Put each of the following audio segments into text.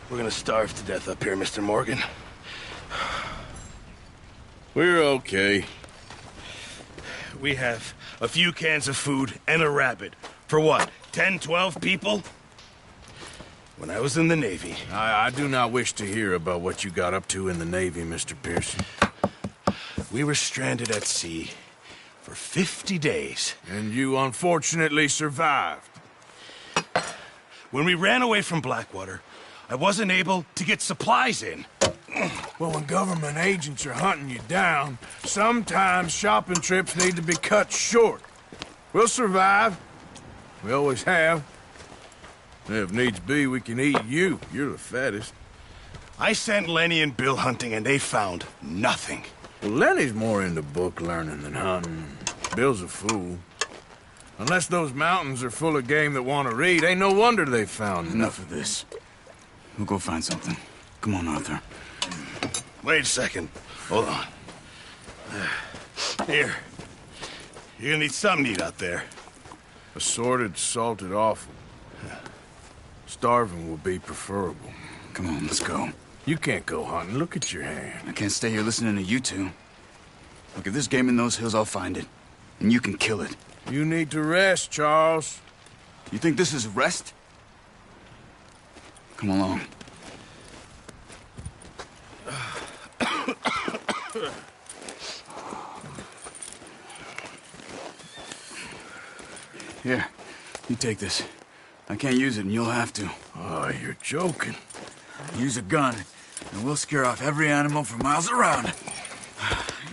We're gonna starve to death up here, Mr. Morgan. We're okay. We have a few cans of food and a rabbit. For what, 10, 12 people? When I was in the Navy... I do not wish to hear about what you got up to in the Navy, Mr. Pearson. We were stranded at sea for 50 days. And you unfortunately survived. When we ran away from Blackwater, I wasn't able to get supplies in. Well, when government agents are hunting you down, sometimes shopping trips need to be cut short. We'll survive. We always have. If needs be, we can eat you. You're the fattest. I sent Lenny and Bill hunting, and they found nothing. Well, Lenny's more into book learning than hunting. Bill's a fool. Unless those mountains are full of game that want to read, ain't no wonder they found Enough of this. We'll go find something. Come on, Arthur. Wait a second. Hold on. Here. You're gonna need something to eat out there. Assorted, salted offal. Starving will be preferable. Come on, let's go. You can't go hunting. Look at your hand. I can't stay here listening to you two. Look, if there's game in those hills, I'll find it. And you can kill it. You need to rest, Charles. You think this is rest? Come along. Here, you take this. I can't use it, and you'll have to. Oh, you're joking. Use a gun, and we'll scare off every animal for miles around.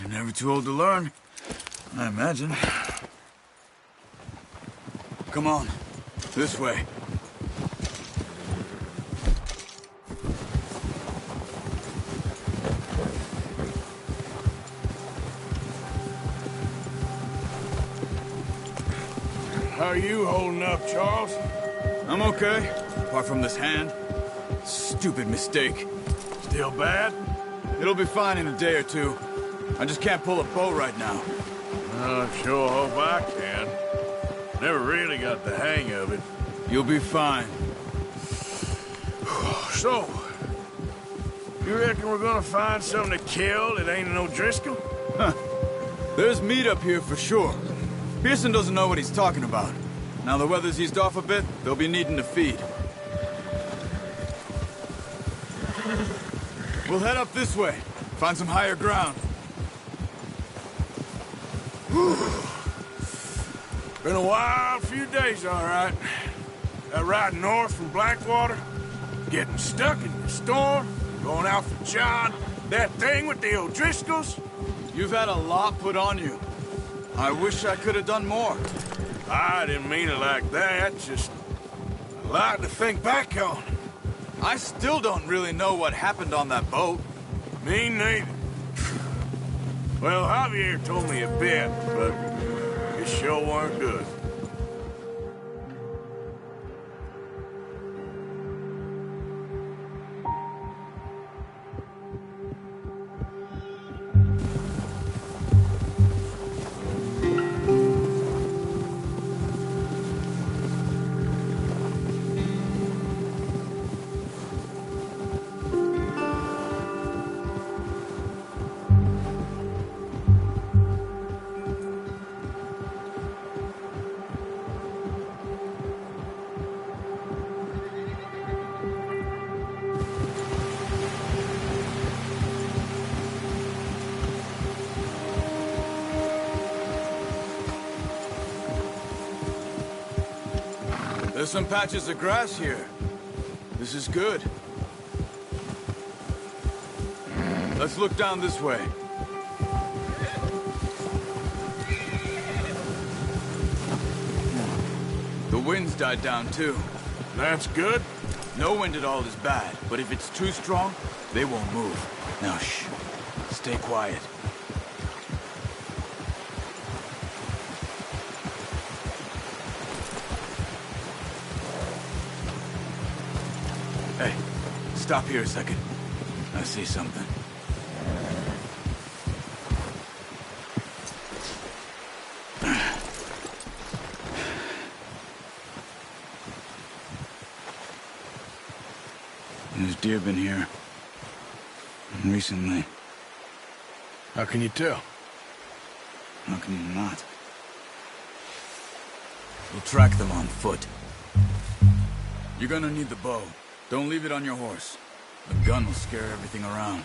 You're never too old to learn, I imagine. Come on, this way. How are you holding up, Charles? I'm okay, apart from this hand. Stupid mistake. Still bad? It'll be fine in a day or two. I just can't pull a bow right now. I sure hope I can. Never really got the hang of it. You'll be fine. So, you reckon we're gonna find something to kill that ain't no Driscoll? Huh. There's meat up here for sure. Pearson doesn't know what he's talking about. Now the weather's eased off a bit, they'll be needing to feed. We'll head up this way. Find some higher ground. Been a wild few days, all right. That ride north from Blackwater, getting stuck in the storm, going out for John, that thing with the O'Driscolls. You've had a lot put on you. I wish I could have done more. I didn't mean it like that, just a lot to think back on. I still don't really know what happened on that boat. Me neither. Well, Javier told me a bit, but it sure weren't good. There's some patches of grass here. This is good. Let's look down this way. The wind's died down too. That's good. No wind at all is bad, but if it's too strong, they won't move. Now shh. Stay quiet. Hey, stop here a second. I see something. There's deer been here. Recently. How can you tell? How can you not? We'll track them on foot. You're gonna need the bow. Don't leave it on your horse. The gun will scare everything around.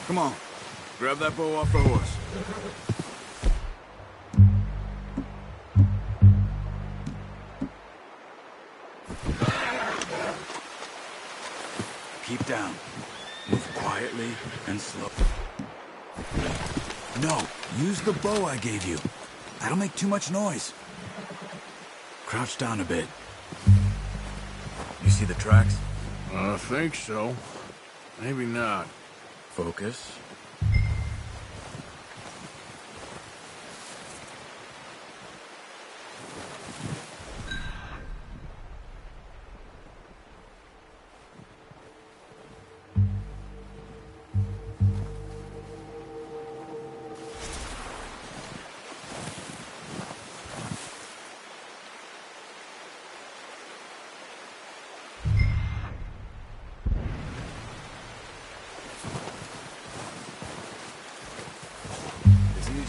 Come on. Grab that bow off the horse. Keep down. Move quietly and slow. No, use the bow I gave you. That'll make too much noise. Crouch down a bit. You see the tracks? I think so. Maybe not. Focus.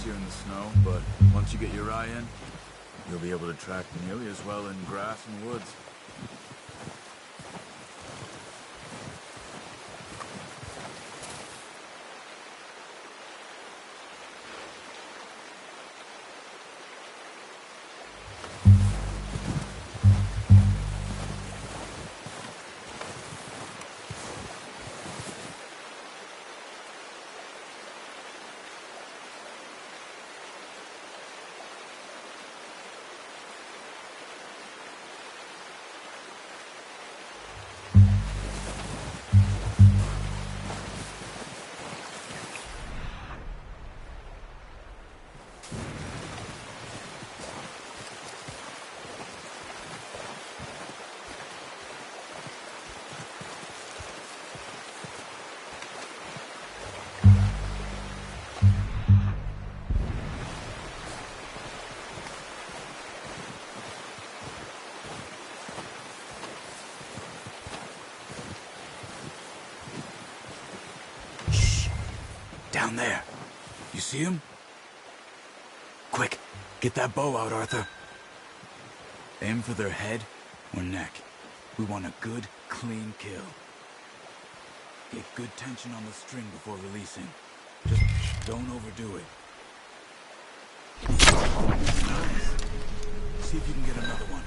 In the snow, but once you get your eye in, you'll be able to track nearly as well in grass and woods. Down there. You see him? Quick, get that bow out, Arthur. Aim for their head or neck. We want a good, clean kill. Get good tension on the string before releasing. Just don't overdo it. Nice. See if you can get another one.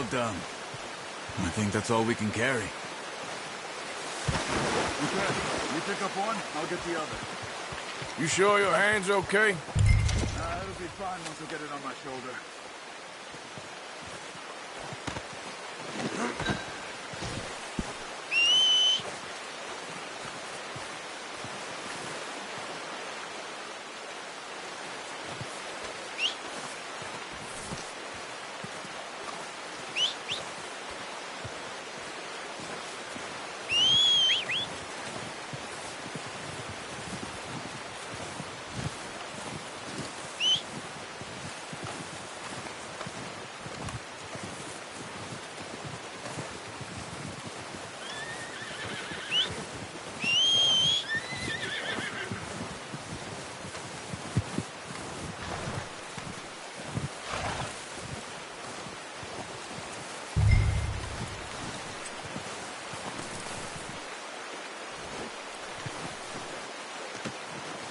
Well done. I think that's all we can carry. Okay, you pick up one, I'll get the other. You sure your hand's okay? It'll be fine once I get it on my shoulder.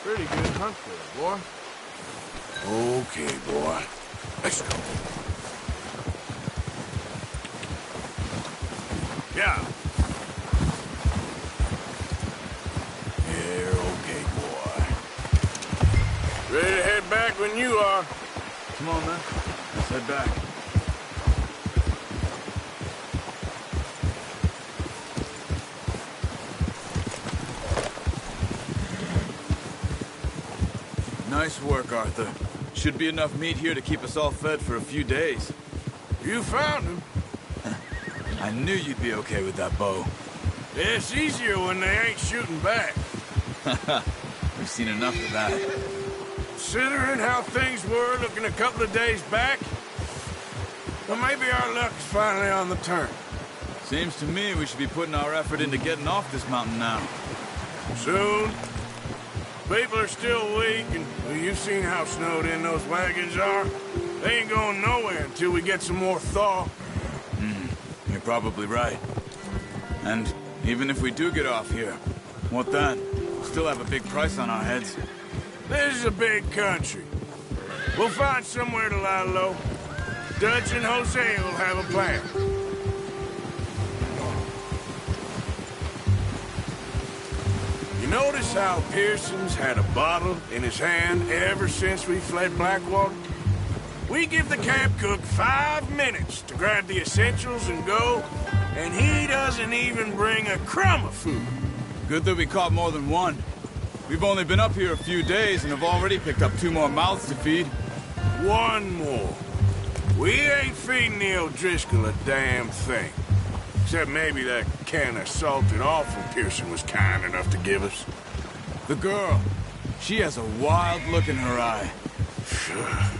Pretty good hunt there, boy. Okay, boy. Let's go. Yeah. Here, okay, boy. Ready to head back when you are. Come on, man. Let's head back. Nice work, Arthur. Should be enough meat here to keep us all fed for a few days. You found him. I knew you'd be okay with that bow. It's easier when they ain't shooting back. We've seen enough of that. Considering how things were looking a couple of days back, well, maybe our luck is finally on the turn. Seems to me we should be putting our effort into getting off this mountain now. Soon. People are still weak, and well, you've seen how snowed in those wagons are. They ain't going nowhere until we get some more thaw. You're probably right. And even if we do get off here, what then? Still have a big price on our heads. This is a big country. We'll find somewhere to lie low. Dutch and Jose will have a plan. You notice how Pearson's had a bottle in his hand ever since we fled Blackwater? We give the camp cook 5 minutes to grab the essentials and go, and he doesn't even bring a crumb of food. Good that we caught more than one. We've only been up here a few days and have already picked up 2 more mouths to feed. One more. We ain't feeding the O'Driscoll a damn thing. Except maybe that can of salted offal Pearson was kind enough to give us. The girl. She has a wild look in her eye.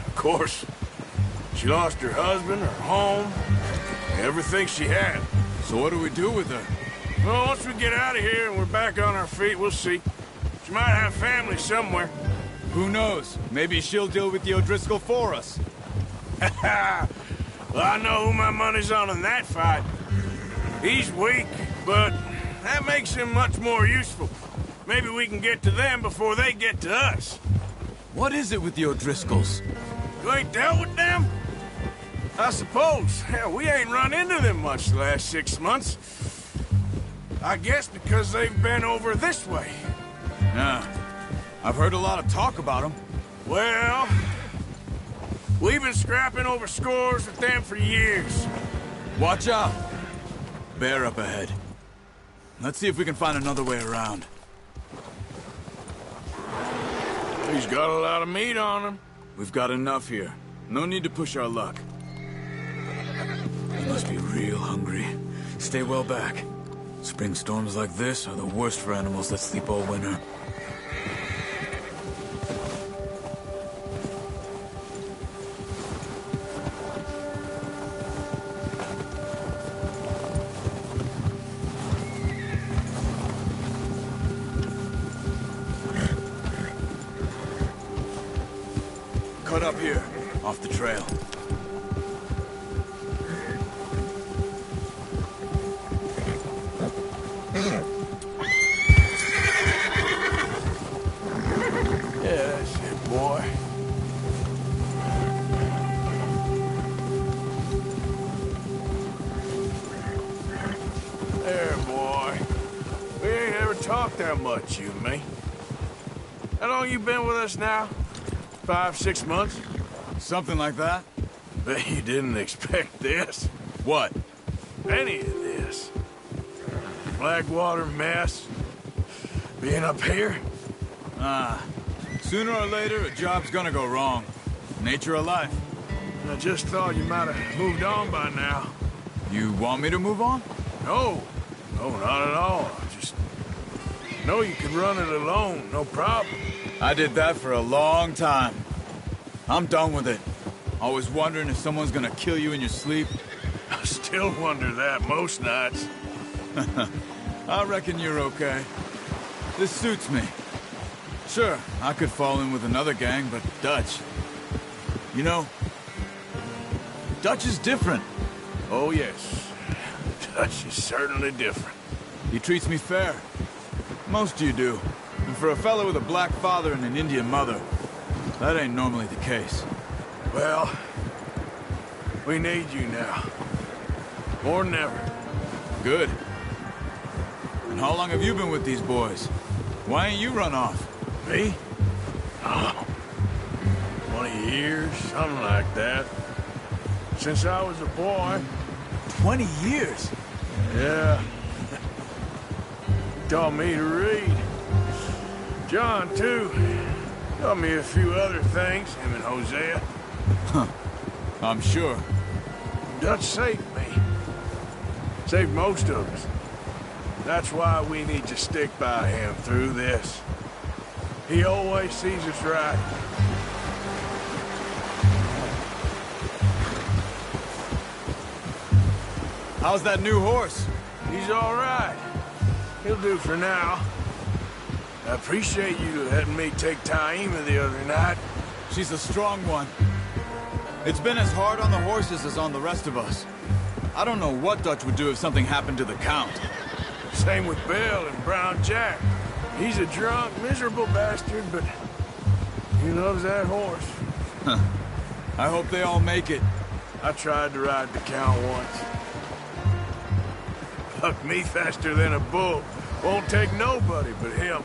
Of course. She lost her husband, her home, everything she had. So what do we do with her? Well, once we get out of here and we're back on our feet, we'll see. She might have family somewhere. Who knows? Maybe she'll deal with the O'Driscoll for us. Well, I know who my money's on in that fight. He's weak, but that makes him much more useful. Maybe we can get to them before they get to us. What is it with the O'Driscolls? You ain't dealt with them? I suppose. Hell, we ain't run into them much the last 6 months. I guess because they've been over this way. Yeah. I've heard a lot of talk about them. Well, we've been scrapping over scores with them for years. Watch out. Bear up ahead. Let's see if we can find another way around. He's got a lot of meat on him. We've got enough here. No need to push our luck. We must be real hungry. Stay well back. Spring storms like this are the worst for animals that sleep all winter. Cut up here, off the trail. Yeah, that's it, boy. talk that much, you and me. How long you been with us now? 5, 6 months? Something like that? Bet you didn't expect this. What? Any of this. Blackwater mess. Being up here? Sooner or later, a job's gonna go wrong. Nature of life. I just thought you might have moved on by now. You want me to move on? No. No, not at all. I just know you could run it alone, no problem. I did that for a long time. I'm done with it. Always wondering if someone's gonna kill you in your sleep. I still wonder that most nights. I reckon you're okay. This suits me. Sure, I could fall in with another gang, but Dutch... You know, Dutch is different. Oh, yes. Dutch is certainly different. He treats me fair. Most of you do. And for a fellow with a black father and an Indian mother, that ain't normally the case. Well, we need you now. More than ever. Good. And how long have you been with these boys? Why ain't you run off? Me? Oh, 20 years, something like that. Since I was a boy. 20 years? Yeah. He taught me to read. John, too. Taught me a few other things, him and Hosea. Huh. I'm sure. Dutch saved me. Saved most of us. That's why we need to stick by him through this. He always sees us right. How's that new horse? He's all right. He'll do for now. I appreciate you letting me take Taima the other night. She's a strong one. It's been as hard on the horses as on the rest of us. I don't know what Dutch would do if something happened to the Count. Same with Bill and Brown Jack. He's a drunk, miserable bastard, but he loves that horse. I hope they all make it. I tried to ride the Count once. Bucked me faster than a bull. Won't take nobody but him.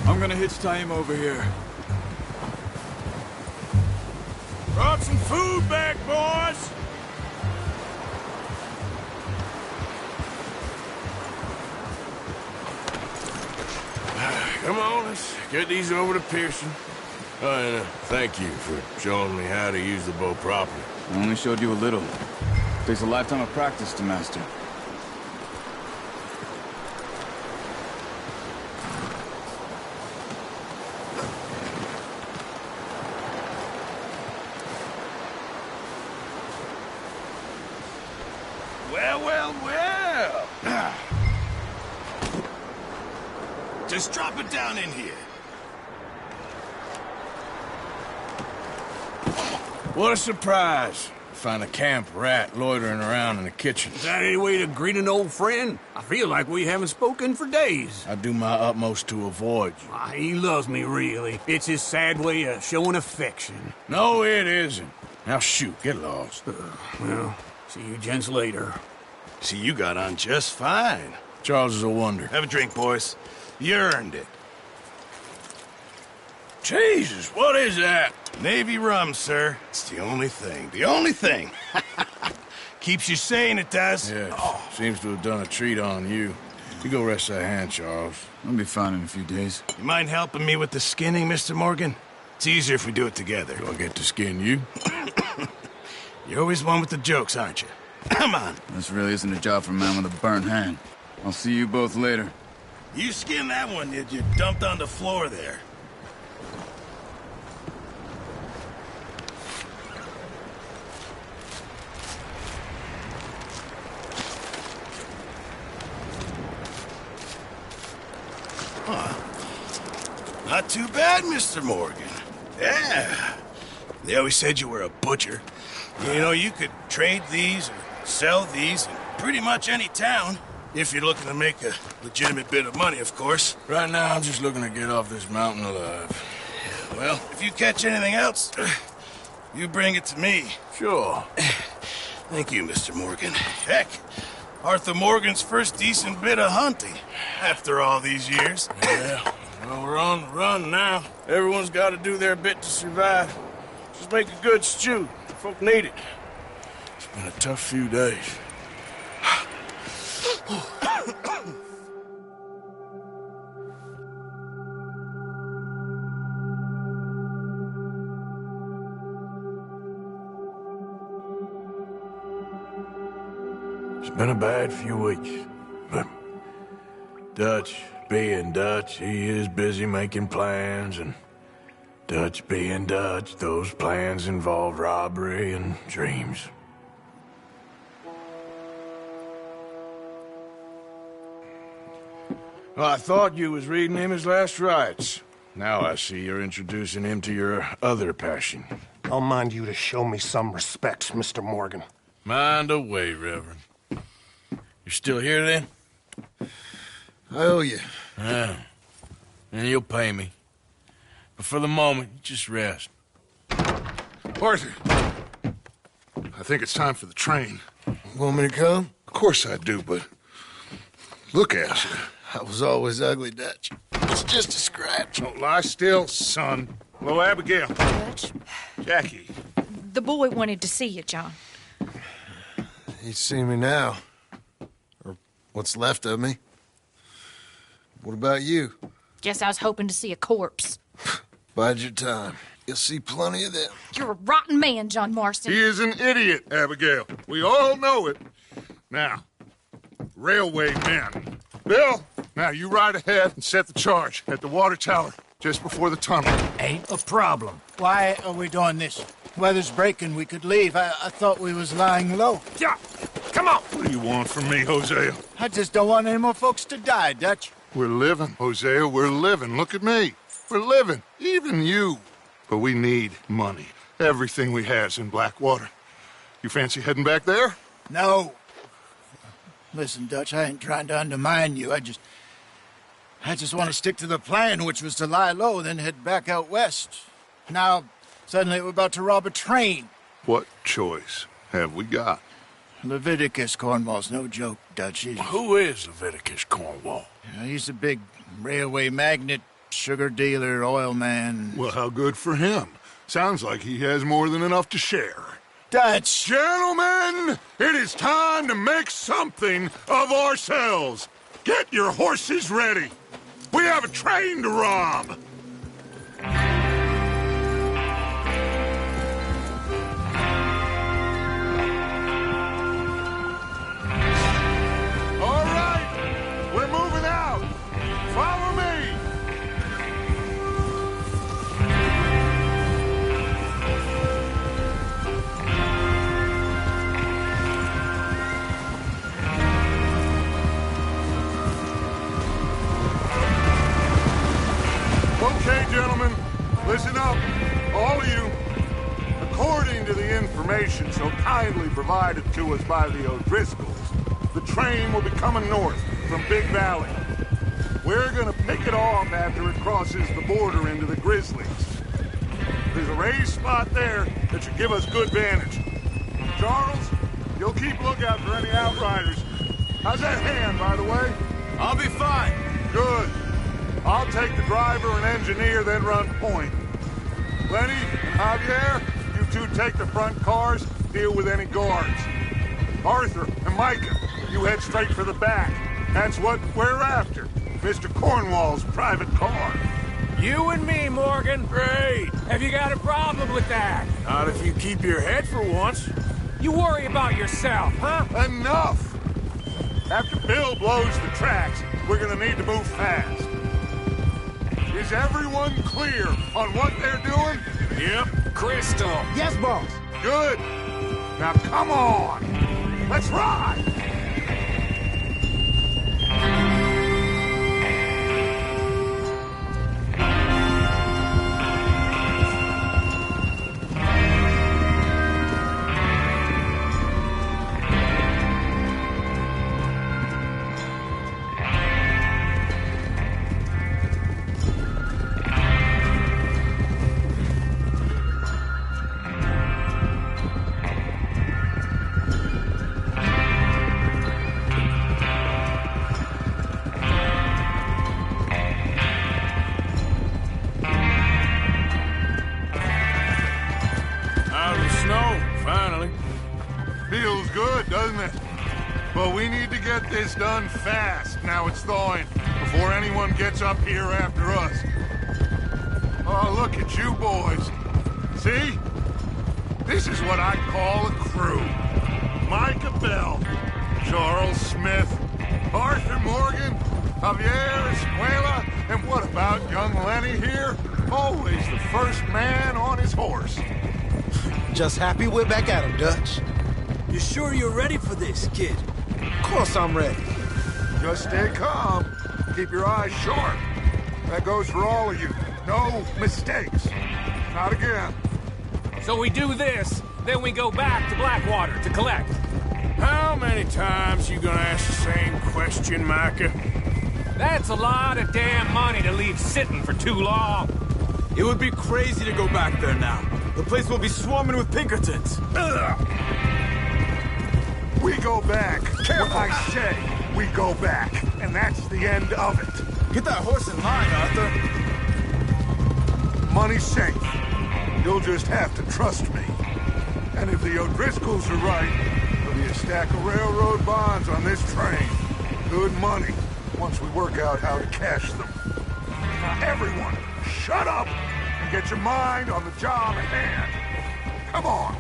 I'm gonna hitch Taima over here. Brought some food back, boys! Come on, let's get these over to Pearson. Oh, and thank you for showing me how to use the bow properly. I only showed you a little. Takes a lifetime of practice to master. Well. Just drop it down in here. What a surprise. Find a camp rat loitering around in the kitchen. Is that any way to greet an old friend? I feel like we haven't spoken for days. I do my utmost to avoid you. He loves me, really. It's his sad way of showing affection. No, it isn't. Now shoot, get lost. Well, see you gents later. See, you got on just fine. Charles is a wonder. Have a drink, boys. You earned it. Jesus, what is that? Navy rum, sir. It's the only thing. The only thing. Keeps you sane, it does. Yes, seems to have done a treat on you. You go rest that hand, Charles. I'll be fine in a few days. You mind helping me with the skinning, Mr. Morgan? It's easier if we do it together. Do I get to skin you? You're always one with the jokes, aren't you? Come on. This really isn't a job for a man with a burnt hand. I'll see you both later. You skinned that one, did you? Dumped on the floor there. Huh. Not too bad, Mr. Morgan. Yeah. They always said you were a butcher. You know, you could trade these or sell these in pretty much any town. If you're looking to make a legitimate bit of money, of course. Right now, I'm just looking to get off this mountain alive. Well, if you catch anything else, you bring it to me. Sure. Thank you, Mr. Morgan. Heck, Arthur Morgan's first decent bit of hunting after all these years. Yeah, well, we're on the run now. Everyone's got to do their bit to survive. Just make a good stew. Folk need it. It's been a tough few days. It's been a bad few weeks, but Dutch being Dutch, he is busy making plans, and Dutch being Dutch, those plans involve robbery and dreams. Well, I thought you was reading him his last rites. Now I see you're introducing him to your other passion. I'll mind you to show me some respect, Mr. Morgan. Mind away, Reverend. You're still here, then? I owe you. Yeah. And you'll pay me. But for the moment, just rest. Arthur, I think it's time for the train. Want me to come? Of course I do, but look at you. I was always ugly, Dutch. It's just a scratch. Don't lie still, son. Hello, Abigail. Dutch, Jackie. the boy wanted to see you, John. He's seen me now. Or what's left of me. What about you? Guess I was hoping to see a corpse. Bide your time. You'll see plenty of them. You're a rotten man, John Marston. He is an idiot, Abigail. We all know it. Now, railway men. Bill, now you ride ahead and set the charge at the water tower just before the tunnel. Ain't a problem. Why are we doing this? Weather's breaking. We could leave. I thought we was lying low. Yeah, come on. What do you want from me, Hosea? I just don't want any more folks to die, Dutch. We're living, Hosea. We're living. Look at me. We're living. Even you. But we need money. Everything we has in Blackwater. You fancy heading back there? No. Listen, Dutch, I ain't trying to undermine you. I just want to stick to the plan, which was to lie low, then head back out west. Now, suddenly we're about to rob a train. What choice have we got? Leviticus Cornwall's no joke, Dutch. Who is Leviticus Cornwall? He's a big railway magnate, sugar dealer, oil man. Well, how good for him. Sounds like he has more than enough to share. Dutch! Gentlemen, it is time to make something of ourselves. Get your horses ready. We have a train to rob. All right, we're moving out. Follow me. Okay, gentlemen, listen up, all of you. According to the information so kindly provided to us by the O'Driscolls, the train will be coming north from Big Valley. We're gonna pick it off after it crosses the border into the Grizzlies. There's a raised spot there that should give us good vantage. Charles, you'll keep lookout for any outriders. How's that hand, by the way? I'll be fine. Good. I'll take the driver and engineer, then run point. Lenny and Javier, you two take the front cars, deal with any guards. Arthur and Micah, you head straight for the back. That's what we're after. Mr. Cornwall's private car. You and me, Morgan. Great. Have you got a problem with that? Not if you keep your head for once. You worry about yourself, huh? Enough! After Bill blows the tracks, we're gonna need to move fast. Is everyone clear on what they're doing? Yep. Crystal. Yes, boss. Good. Now come on. Let's ride. we need to get this done fast. Now it's thawing, before anyone gets up here after us. Oh, look at you boys. See? This is what I call a crew. Micah Bell, Charles Smith, Arthur Morgan, Javier Escuela, and what about young Lenny here? Always the first man on his horse. Just happy we're back at him, Dutch. You sure you're ready for this, kid? Of course I'm ready. Just stay calm. Keep your eyes sharp. That goes for all of you. No mistakes. Not again. So we do this, then we go back to Blackwater to collect. How many times you gonna ask the same question, Micah? That's a lot of damn money to leave sitting for too long. It would be crazy to go back there now. The place will be swarming with Pinkertons. Ugh. We go back. Careful. What I say, we go back. And that's the end of it. Get that horse in line, Arthur. Money's safe. You'll just have to trust me. And if the O'Driscolls are right, there'll be a stack of railroad bonds on this train. Good money, once we work out how to cash them. Now everyone, shut up and get your mind on the job at hand. Come on.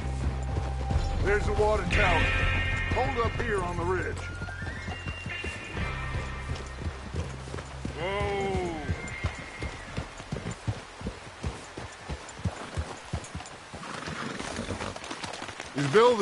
There's the water tower. Hold up here on the ridge. Whoa. Is Bill there?